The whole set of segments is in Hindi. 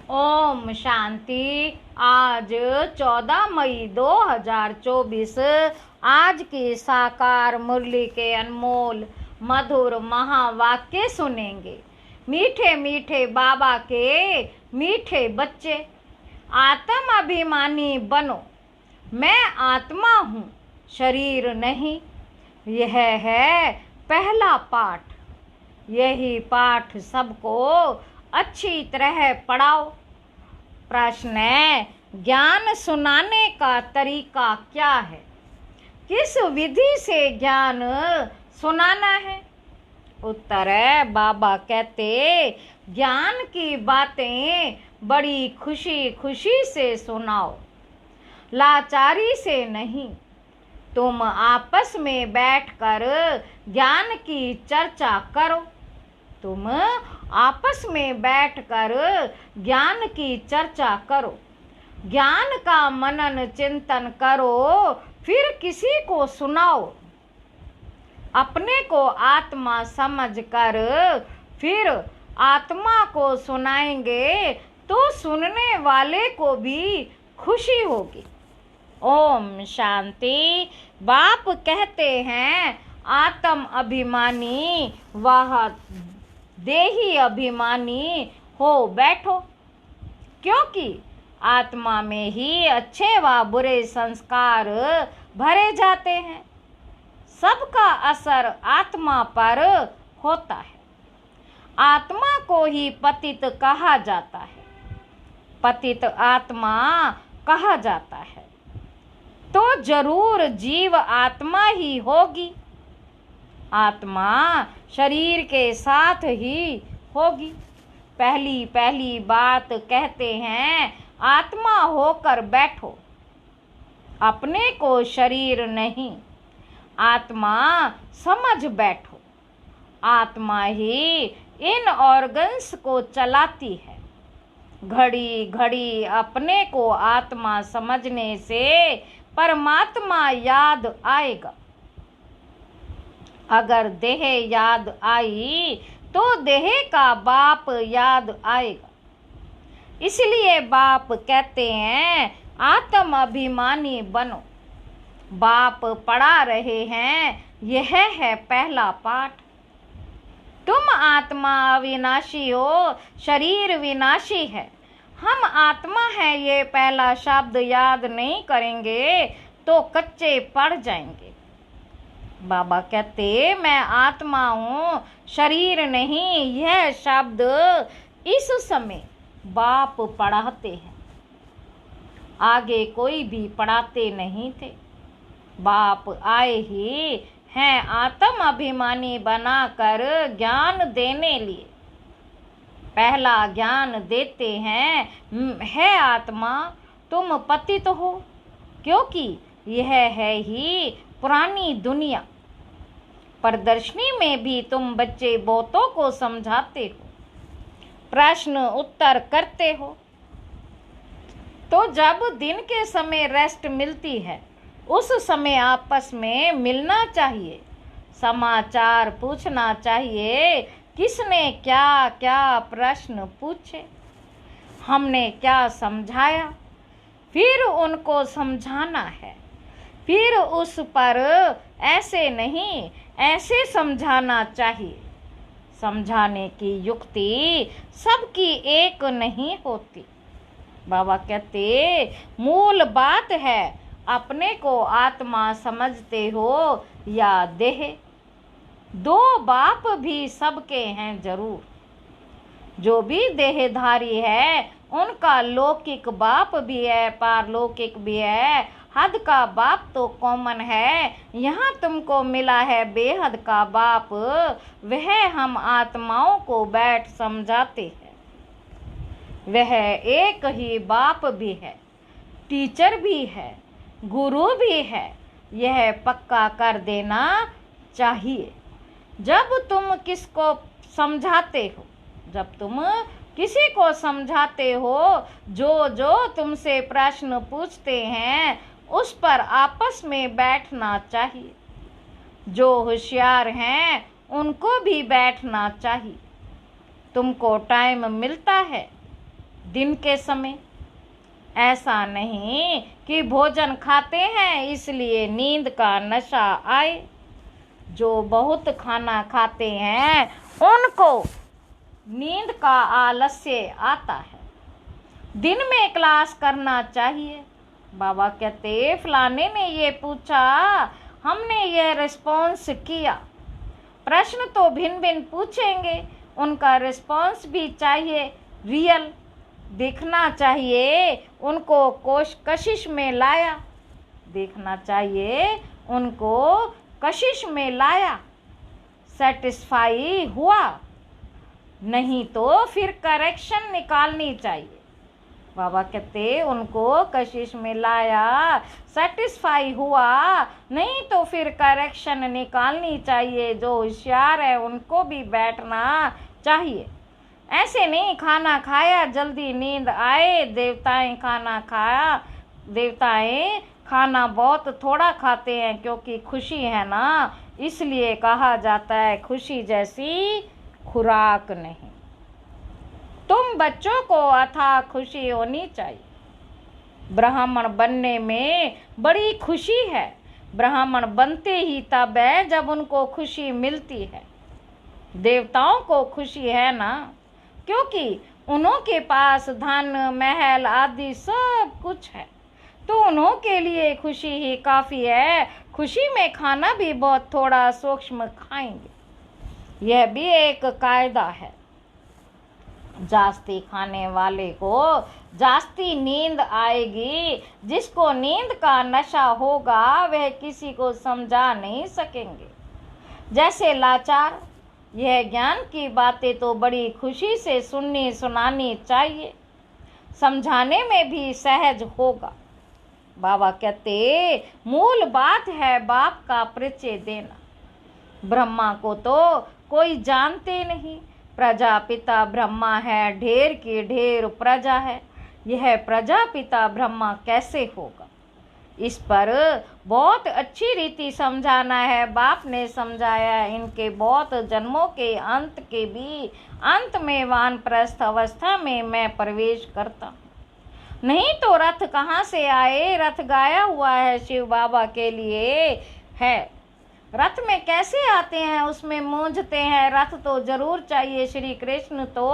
ओम शांति। आज 14 मई 2024 आज की साकार मुरली के अनमोल मधुर महावाक्य सुनेंगे। मीठे मीठे बाबा के मीठे बच्चे, आत्म अभिमानी बनो। मैं आत्मा हूँ, शरीर नहीं। यह है पहला पाठ। यही पाठ सबको अच्छी तरह पढ़ाओ। प्रश्न है, ज्ञान सुनाने का तरीका क्या है? किस विधि से ज्ञान सुनाना है? उत्तर है, बाबा कहते ज्ञान की बातें बड़ी खुशी खुशी से सुनाओ, लाचारी से नहीं। तुम आपस में बैठकर ज्ञान की चर्चा करो। तुम आपस में बैठकर ज्ञान की चर्चा करो, ज्ञान का मनन चिंतन करो, फिर किसी को सुनाओ। अपने को आत्मा समझकर फिर आत्मा को सुनाएंगे तो सुनने वाले को भी खुशी होगी। ओम शांति। बाप कहते हैं, आत्म अभिमानी वह देही अभिमानी हो बैठो, क्योंकि आत्मा में ही अच्छे व बुरे संस्कार भरे जाते हैं। सबका असर आत्मा पर होता है। आत्मा को ही पतित कहा जाता है, पतित आत्मा कहा जाता है, तो जरूर जीव आत्मा ही होगी। आत्मा शरीर के साथ ही होगी। पहली पहली बात कहते हैं, आत्मा होकर बैठो। अपने को शरीर नहीं, आत्मा समझ बैठो। आत्मा ही इन ऑर्गन्स को चलाती है। घड़ी घड़ी अपने को आत्मा समझने से परमात्मा याद आएगा। अगर देह याद आई तो देह का बाप याद आएगा। इसलिए बाप कहते हैं, आत्म अभिमानी बनो। बाप पढ़ा रहे हैं, यह है पहला पाठ। तुम आत्मा अविनाशी हो, शरीर विनाशी है। हम आत्मा है, ये पहला शब्द याद नहीं करेंगे तो कच्चे पड़ जाएंगे। बाबा कहते, मैं आत्मा हूँ, शरीर नहीं। यह शब्द इस समय बाप पढ़ाते हैं, आगे कोई भी पढ़ाते नहीं थे। बाप आए ही हैं आत्म अभिमानी बनाकर ज्ञान देने लिए। पहला ज्ञान देते हैं, है आत्मा तुम पतित हो, क्योंकि यह है ही पुरानी दुनिया। प्रदर्शनी में भी तुम बच्चे बहुतों को समझाते हो, प्रश्न उत्तर करते हो। तो जब दिन के समय रेस्ट मिलती है, उस समय आपस में मिलना चाहिए, समाचार पूछना चाहिए। किसने क्या क्या प्रश्न पूछे, हमने क्या समझाया, फिर उनको समझाना है। फिर उस पर ऐसे नहीं ऐसे समझाना चाहिए। समझाने की युक्ति सबकी एक नहीं होती। बाबा कहते, मूल बात है, अपने को आत्मा समझते हो या देह। दो बाप भी सबके हैं जरूर। जो भी देहधारी है उनका लौकिक बाप भी है, पारलौकिक भी है। हद का बाप तो कॉमन है, यहाँ तुमको मिला है बेहद का बाप। वह हम आत्माओं को बैठ समझाते हैं। वह एक ही बाप भी है, टीचर भी है, गुरु भी है। यह पक्का कर देना चाहिए। जब तुम किसको समझाते हो, जब तुम किसी को समझाते हो, जो जो तुमसे प्रश्न पूछते हैं उस पर आपस में बैठना चाहिए। जो होशियार हैं उनको भी बैठना चाहिए। तुमको टाइम मिलता है, दिन के समय। ऐसा नहीं कि भोजन खाते हैं इसलिए नींद का नशा आए। जो बहुत खाना खाते हैं उनको नींद का आलस्य आता है। दिन में क्लास करना चाहिए। बाबा कहते फलाने ने ये पूछा, हमने ये रिस्पॉन्स किया। प्रश्न तो भिन्न भिन्न पूछेंगे, उनका रिस्पॉन्स भी चाहिए रियल देखना चाहिए। उनको कशिश में लाया, देखना चाहिए उनको कशिश में लाया, सेटिस्फाई हुआ, नहीं तो फिर करेक्शन निकालनी चाहिए। बाबा कहते उनको कशिश में लाया, सेटिस्फाई हुआ, नहीं तो फिर करेक्शन निकालनी चाहिए। जो होशियार है उनको भी बैठना चाहिए। ऐसे नहीं खाना खाया जल्दी नींद आए। देवताएं खाना बहुत थोड़ा खाते हैं क्योंकि खुशी है ना, इसलिए कहा जाता है खुशी जैसी खुराक नहीं। तुम बच्चों को अथाह खुशी होनी चाहिए। ब्राह्मण बनने में बड़ी खुशी है। ब्राह्मण बनते ही तब है जब उनको खुशी मिलती है। देवताओं को खुशी है ना, क्योंकि उन्हों के पास धन महल आदि सब कुछ है, तो उन्हों के लिए खुशी ही काफ़ी है। खुशी में खाना भी बहुत थोड़ा सूक्ष्म खाएंगे। यह भी एक कायदा है। जास्ती खाने वाले को जास्ती नींद आएगी। जिसको नींद का नशा होगा वह किसी को समझा नहीं सकेंगे। जैसे लाचार, यह ज्ञान की बातें तो बड़ी खुशी से सुनानी चाहिए, समझाने में भी सहज होगा। बाबा कहते मूल बात है बाप का परिचय देना। ब्रह्मा को तो कोई जानते नहीं। प्रजापिता ब्रह्मा है, ढेर की ढेर प्रजा है। यह प्रजापिता ब्रह्मा कैसे होगा, इस पर बहुत अच्छी रीति समझाना है। बाप ने समझाया। इनके बहुत जन्मों के अंत के भी अंत में वानप्रस्थ अवस्था में मैं प्रवेश करता हूँ। नहीं तो रथ कहाँ से आए। रथ गाया हुआ है शिव बाबा के लिए है। रथ में कैसे आते हैं, उसमें मूंझते हैं। रथ तो जरूर चाहिए। श्री कृष्ण तो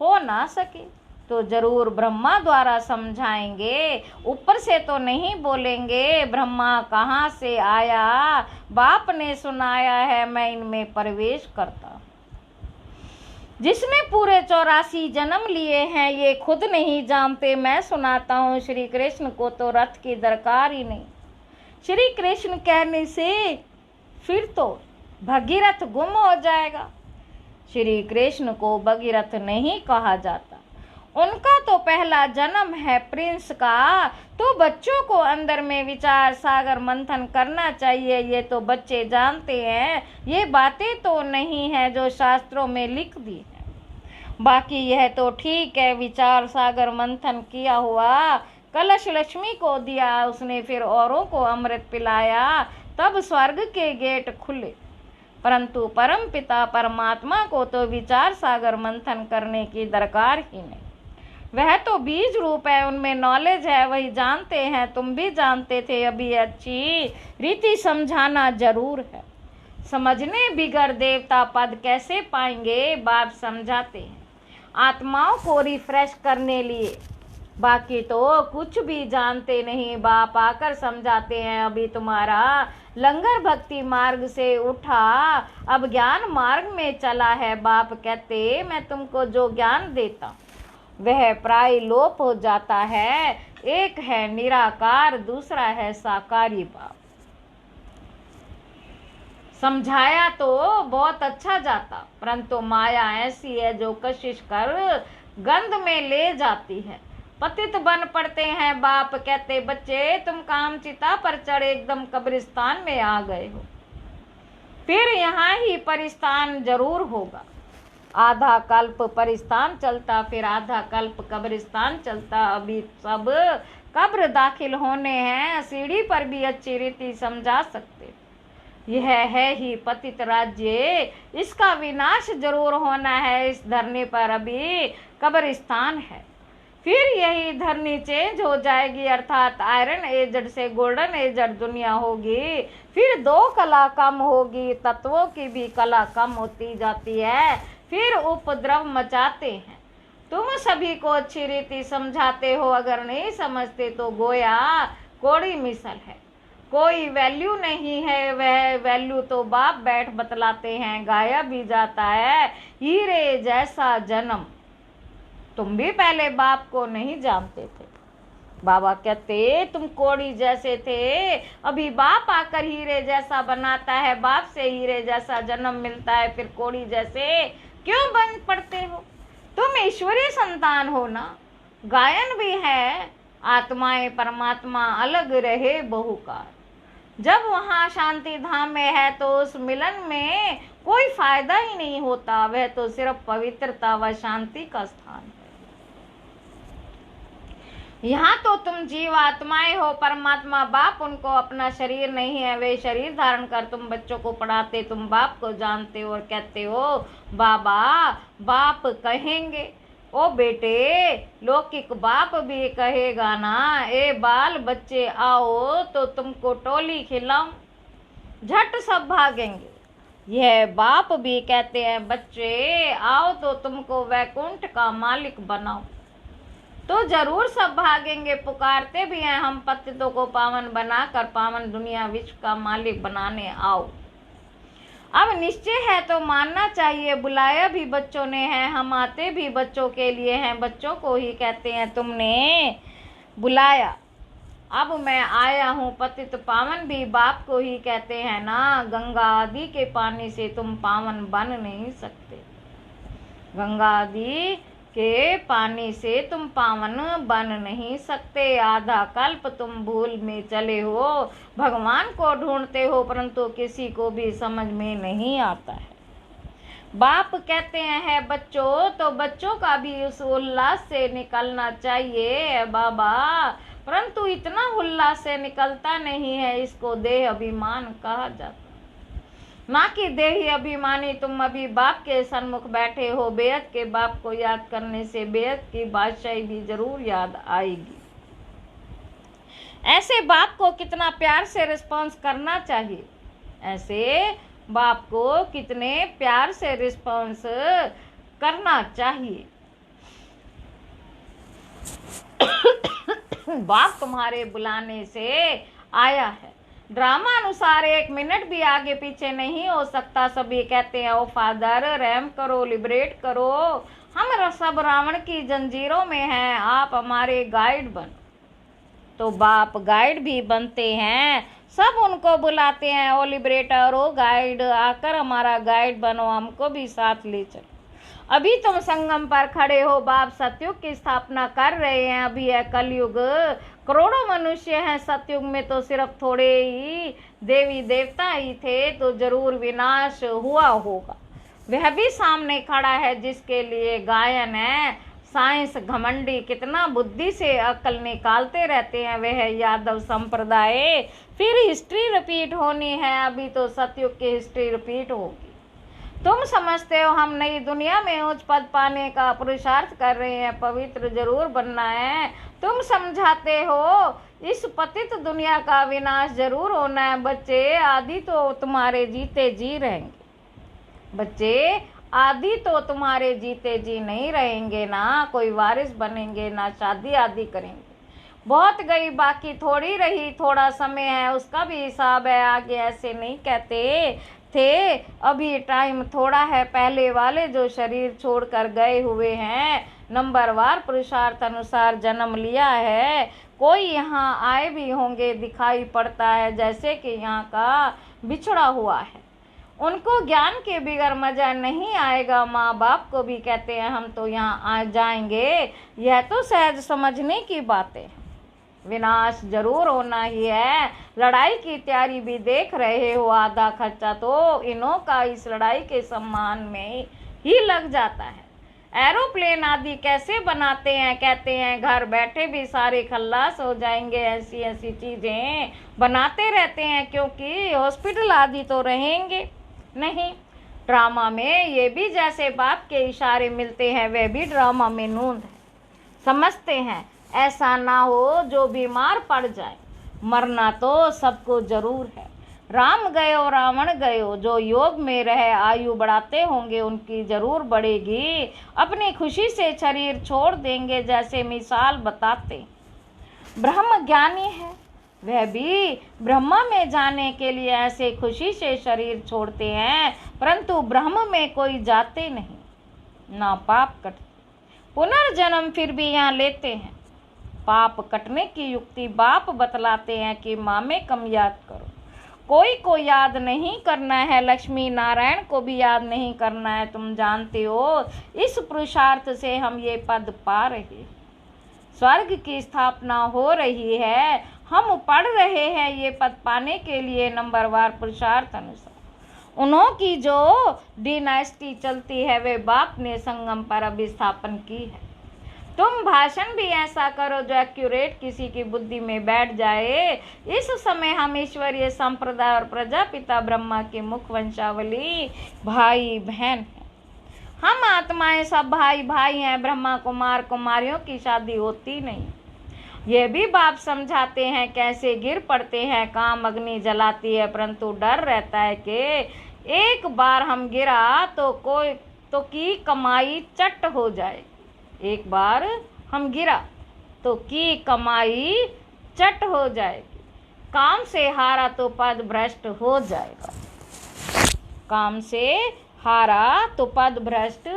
हो ना सके तो जरूर ब्रह्मा द्वारा समझाएंगे। ऊपर से तो नहीं बोलेंगे ब्रह्मा कहाँ से आया, बाप ने सुनाया है, मैं इनमें प्रवेश करता हूँ। जिसने पूरे 84 जन्म लिए हैं ये खुद नहीं जानते। मैं सुनाता हूँ। श्री कृष्ण को तो रथ की दरकार ही नहीं। श्री कृष्ण कहने से फिर तो भगीरथ गुम हो जाएगा। श्री कृष्ण को भगीरथ नहीं कहा जाता। उनका तो पहला जन्म है प्रिंस का। तो बच्चों को अंदर में विचार सागर मंथन करना चाहिए। ये तो बच्चे जानते हैं। ये बातें तो नहीं है जो शास्त्रों में लिख दी है। बाकी यह तो ठीक है, विचार सागर मंथन किया हुआ। कलश लक्ष्मी को दिया उसने, फिर औरों को अमृत पिलाया, तब स्वर्ग के गेट खुले। परंतु परम पिता परमात्मा को तो विचार सागर मंथन करने की दरकार ही नहीं। वह तो बीज रूप है, उनमें नॉलेज है, वही जानते हैं। तुम भी जानते थे। अभी अच्छी रीति समझाना जरूर है। समझने बिगर देवता पद कैसे पाएंगे, बाप समझाते हैं आत्माओं को रिफ्रेश करने लिए। बाकी तो कुछ भी जानते नहीं। बाप आकर समझाते हैं अभी तुम्हारा लंगर भक्ति मार्ग से उठा, अब ज्ञान मार्ग में चला है। बाप कहते मैं तुमको जो ज्ञान देता हूँ वह प्राय लोप हो जाता है। एक है निराकार, दूसरा है साकारी। बाप समझाया तो बहुत अच्छा जाता, परंतु माया ऐसी है जो कशिश कर गंध में ले जाती है। पतित बन पड़ते हैं। बाप कहते बच्चे तुम कामचिता पर चढ़े एकदम कब्रिस्तान में आ गए हो। फिर यहाँ ही परिस्तान जरूर होगा। आधा कल्प परिस्तान चलता, फिर आधा कल्प कब्रिस्तान चलता। अभी सब कब्र दाखिल होने हैं। सीढ़ी पर भी अच्छी रीति समझा सकते। यह है ही पतित राज्य, इसका विनाश जरूर होना है। इस धरने पर अभी कब्रिस्तान है। फिर यही धरनी चेंज हो जाएगी, अर्थात आयरन एजड से गोल्डन एजड दुनिया होगी। फिर दो कला कम होगी, तत्वों की भी कला कम होती जाती है। फिर उपद्रव मचाते हैं। तुम सभी को अच्छी रीति समझाते हो, अगर नहीं समझते तो गोया कोड़ी मिसल है, कोई वैल्यू नहीं है। वह वैल्यू तो बाप बैठ बतलाते हैं, गाया भी जाता है हीरे जैसा जन्म। तुम भी पहले बाप को नहीं जानते थे। बाबा कहते तुम कोड़ी जैसे थे, अभी बाप आकर हीरे जैसा बनाता है। बाप से हीरे जैसा जन्म मिलता है, फिर कोड़ी जैसे क्यों बन पड़ते हो? तुम ईश्वरीय संतान हो ना। गायन भी है, आत्माएं परमात्मा अलग रहे बहुकार। जब वहाँ शांति धाम में है तो उस मिलन में कोई फायदा ही नहीं होता। वह तो सिर्फ पवित्रता व शांति का स्थान है। यहाँ तो तुम जीव आत्माएं हो, परमात्मा बाप उनको अपना शरीर नहीं है। वे शरीर धारण कर तुम बच्चों को पढ़ाते, तुम बाप को जानते हो और कहते हो बाबा। बाप कहेंगे ओ बेटे, लौकिक बाप भी कहेगा ना, ए बाल बच्चे आओ तो तुमको टोली खिलाऊं, झट सब भागेंगे। यह बाप भी कहते हैं बच्चे आओ तो तुमको वैकुंठ का मालिक बनाओ, तो जरूर सब भागेंगे। पुकारते भी हैं हम पतितों को पावन बनाकर पावन दुनिया विश्व का मालिक बनाने आओ। अब निश्चय है तो मानना चाहिए, बुलाया भी बच्चों ने है, हम आते भी बच्चों के लिए हैं। बच्चों को ही कहते हैं तुमने बुलाया, अब मैं आया हूँ। पतित पावन भी बाप को ही कहते हैं ना। गंगा आदि के पानी से तुम पावन बन नहीं सकते, गंगा आदि के पानी से तुम पावन बन नहीं सकते। आधा कल्प तुम भूल में चले हो, भगवान को ढूंढते हो, परंतु किसी को भी समझ में नहीं आता है। बाप कहते हैं बच्चों, तो बच्चों का भी उस उल्लास से निकलना चाहिए बाबा, परंतु इतना उल्लास से निकलता नहीं है। इसको देह अभिमान कहा जाता, ना कि देही अभिमानी। तुम अभी बाप के सन्मुख बैठे हो, बेहद के बाप को याद करने से बेहद की बादशाही भी जरूर याद आएगी। ऐसे बाप को कितना प्यार से रिस्पॉन्स करना चाहिए, ऐसे बाप को कितने प्यार से रिस्पॉन्स करना चाहिए। बाप तुम्हारे बुलाने से आया है। ड्रामा अनुसार 1 मिनट भी आगे पीछे नहीं हो सकता। सभी कहते हैं ओ फादर रहम करो, लिबरेट करो, हम सब रावण की जंजीरों में हैं, आप हमारे गाइड बनो। तो बाप गाइड भी बनते हैं, सब उनको बुलाते हैं ओ लिबरेटर, ओ गाइड, आकर हमारा गाइड बनो, हमको भी साथ ले चलो। अभी तुम संगम पर खड़े हो, बाप सतयुग की स्थापना कर रहे हैं। अभी है कलयुग, करोड़ों मनुष्य हैं। सतयुग में तो सिर्फ थोड़े ही देवी देवता ही थे, तो जरूर विनाश हुआ होगा। वह भी सामने खड़ा है जिसके लिए गायन है। साइंस घमंडी कितना बुद्धि से अकल निकालते रहते हैं, वह है यादव संप्रदाय। फिर हिस्ट्री रिपीट होनी है, अभी तो सतयुग की हिस्ट्री रिपीट होगी। तुम समझते हो हम नई दुनिया में उच्च पद पाने का पुरुषार्थ कर रहे हैं, पवित्र जरूर बनना है। तुम समझाते हो इस पतित दुनिया का विनाश जरूर होना है। बच्चे आदि तो तुम्हारे जीते जी रहेंगे, बच्चे आदि तो तुम्हारे जीते जी नहीं रहेंगे ना, कोई वारिस बनेंगे ना शादी आदि करेंगे। बहुत गई बाकी थोड़ी रही, थोड़ा समय है उसका भी हिसाब है। आगे ऐसे नहीं कहते थे, अभी टाइम थोड़ा है। पहले वाले जो शरीर छोड़कर गए हुए हैं, नंबरवार पुरुषार्थ अनुसार जन्म लिया है। कोई यहाँ आए भी होंगे, दिखाई पड़ता है जैसे कि यहाँ का बिछड़ा हुआ है। उनको ज्ञान के बिगैर मजा नहीं आएगा। माँ बाप को भी कहते हैं हम तो यहाँ आ जाएंगे, यह तो सहज समझने की बातें हैं। विनाश जरूर होना ही है। लड़ाई की तैयारी भी देख रहे हो, आधा खर्चा तो इन्हों का इस लड़ाई के सम्मान में ही लग जाता है। एरोप्लेन आदि कैसे बनाते हैं, कहते हैं घर बैठे भी सारे खल्लास हो जाएंगे। ऐसी ऐसी चीजें बनाते रहते हैं, क्योंकि हॉस्पिटल आदि तो रहेंगे नहीं। ड्रामा में ये भी जैसे बाप के इशारे मिलते हैं, वह भी ड्रामा में नूंद है। समझते हैं ऐसा ना हो जो बीमार पड़ जाए। मरना तो सबको जरूर है। राम गयो रावण गयो, जो योग में रहे आयु बढ़ाते होंगे उनकी जरूर बढ़ेगी। अपनी खुशी से शरीर छोड़ देंगे जैसे मिसाल बताते। ब्रह्म ज्ञानी है वह भी ब्रह्मा में जाने के लिए ऐसे खुशी से शरीर छोड़ते हैं, परंतु ब्रह्म में कोई जाते नहीं। ना पाप कटते, पुनर्जन्म फिर भी यहाँ लेते हैं। पाप कटने की युक्ति बाप बतलाते हैं कि माँ में कम याद करो। कोई को याद नहीं करना है, लक्ष्मी नारायण को भी याद नहीं करना है। तुम जानते हो इस पुरुषार्थ से हम ये पद पा रहे, स्वर्ग की स्थापना हो रही है। हम पढ़ रहे हैं ये पद पाने के लिए नंबरवार पुरुषार्थ अनुसार। उन्हों की जो डिनास्टी चलती है वे बाप ने संगम पर अभिस्थापन की है। तुम भाषण भी ऐसा करो जो एक्यूरेट किसी की बुद्धि में बैठ जाए। इस समय हम ईश्वरीय संप्रदाय और प्रजापिता ब्रह्मा की मुख वंशावली भाई बहन हैं। हम आत्माएं सब भाई भाई हैं। ब्रह्मा कुमार कुमारियों की शादी होती नहीं। ये भी बाप समझाते हैं कैसे गिर पड़ते हैं। काम अग्नि जलाती है, परंतु डर रहता है कि एक बार हम गिरा तो की कमाई चट हो जाए। एक बार हम गिरा तो की कमाई चट हो जाएगी। काम से हारा तो पद भ्रष्ट हो जाएगा। काम से हारा तो पद भ्रष्ट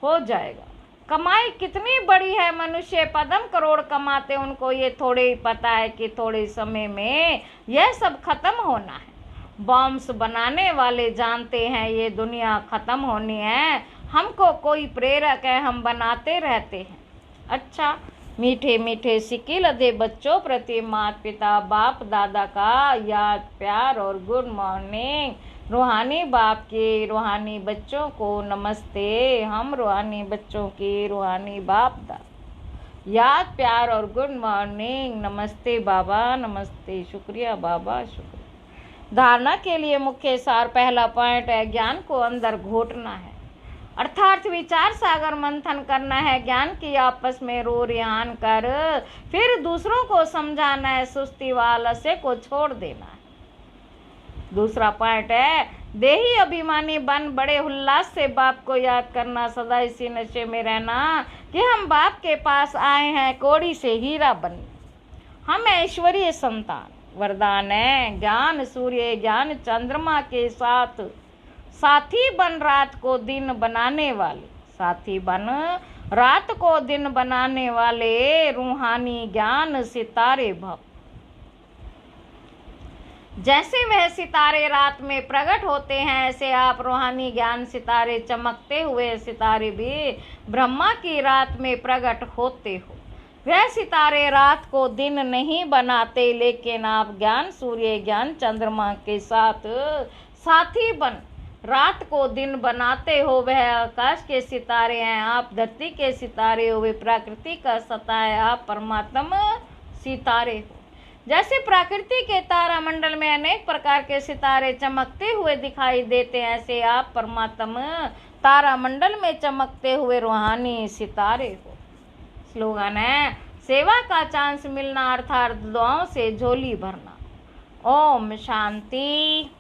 हो जाएगा। कमाई कितनी बड़ी है, मनुष्य पदम करोड़ कमाते, उनको ये थोड़े ही पता है कि थोड़े समय में यह सब खत्म होना है। बॉम्ब्स बनाने वाले जानते हैं ये दुनिया खत्म होनी है। हमको कोई प्रेरक है, हम बनाते रहते हैं। अच्छा, मीठे मीठे सिक्के लदे बच्चों प्रति माता पिता बाप दादा का याद प्यार और गुड मॉर्निंग। रूहानी बाप के रूहानी बच्चों को नमस्ते। हम रूहानी बच्चों के रूहानी बाप दादा याद प्यार और गुड मॉर्निंग। नमस्ते बाबा, नमस्ते, शुक्रिया बाबा, शुक्रिया। धारणा के लिए मुख्य सार पहला पॉइंट है ज्ञान को अंदर घोटना है, अर्थात विचार सागर मंथन करना है। ज्ञान की आपस में रो रिहान कर फिर दूसरों को समझाना है। सुस्ती व आलस्य को छोड़ देना है। दूसरा पॉइंट है देही अभिमानी बन बड़े उल्लास से बाप को याद करना। सदा इसी नशे में रहना कि हम बाप के पास आए हैं कौड़ी से हीरा बनने। हम ऐश्वर्य संतान। वरदान है ज्ञान सूर्य ज्ञान चंद्रमा के साथ साथी बन रात को दिन बनाने वाले। साथी बन रात को दिन बनाने वाले रूहानी ज्ञान सितारे भव। जैसे वह सितारे रात में प्रकट होते हैं ऐसे आप रूहानी ज्ञान सितारे चमकते हुए सितारे भी ब्रह्मा की रात में प्रकट होते हो। वह सितारे रात को दिन नहीं बनाते, लेकिन आप ज्ञान सूर्य ज्ञान चंद्रमा के साथ साथी बन रात को दिन बनाते हो। वह आकाश के सितारे हैं, आप धरती के सितारे हो। वे प्रकृति का सत्ता है, आप परमात्मा सितारे हो। जैसे प्रकृति के तारा मंडल में अनेक प्रकार के सितारे चमकते हुए दिखाई देते हैं, ऐसे आप परमात्मा तारा मंडल में चमकते हुए रूहानी सितारे हो। स्लोगन है सेवा का चांस मिलना, अर्थात दुआओं से झोली भरना। ओम शांति।